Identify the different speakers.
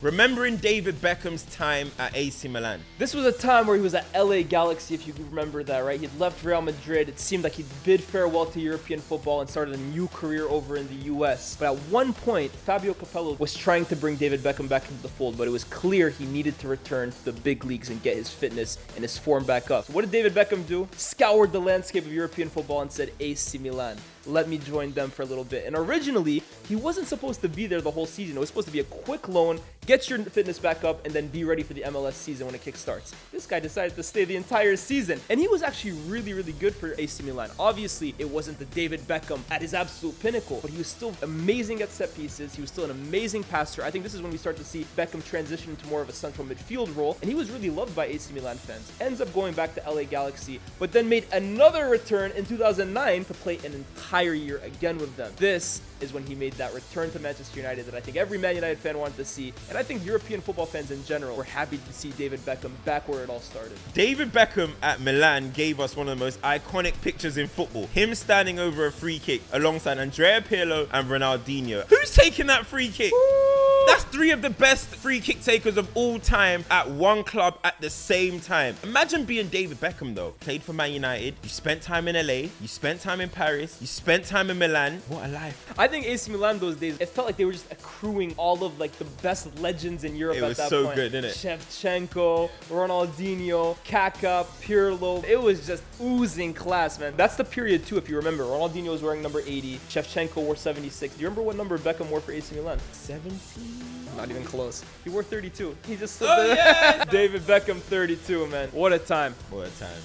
Speaker 1: Remembering David Beckham's time at AC Milan.
Speaker 2: This was a time where he was at LA Galaxy, if you remember that, right? He'd left Real Madrid. It seemed like he'd bid farewell to European football and started a new career over in the US. But at one point, Fabio Capello was trying to bring David Beckham back into the fold, but it was clear he needed to return to the big leagues and get his fitness and his form back up. So what did David Beckham do? Scoured the landscape of European football and said, AC Milan, let me join them for a little bit. And originally, he wasn't supposed to be there the whole season. It was supposed to be a quick loan, get your fitness back up, and then be ready for the MLS season when it kickstarts. This guy decided to stay the entire season, and he was actually really, really good for AC Milan. Obviously, it wasn't the David Beckham at his absolute pinnacle, but he was still amazing at set pieces. He was still an amazing passer. I think this is when we start to see Beckham transition into more of a central midfield role, and he was really loved by AC Milan fans. Ends up going back to LA Galaxy, but then made another return in 2009 to play an entire year again with them. This is when he made that return to Manchester United that I think every Man United fan wanted to see, and I think European football fans in general were happy to see David Beckham back where it all started.
Speaker 1: David Beckham at Milan gave us one of the most iconic pictures in football. Him standing over a free kick alongside Andrea Pirlo and Ronaldinho. Who's taking that free kick? That's three of the best free kick takers of all time at one club at the same time. Imagine being David Beckham though. Played for Man United, you spent time in LA, you spent time in Paris, you spent time in Milan. What a life.
Speaker 2: I think AC Milan those days, it felt like they were just accruing all of like the best legends in Europe at that point.
Speaker 1: It was so good, didn't it?
Speaker 2: Shevchenko, Ronaldinho, Kaká, Pirlo. It was just oozing class, man. That's the period too, if you remember. Ronaldinho was wearing number 80, Shevchenko wore 76. Do you remember what number Beckham wore for AC Milan?
Speaker 1: 17?
Speaker 2: Not even close. He wore 32. He just slipped David Beckham 32, man. What a time.
Speaker 1: What a time.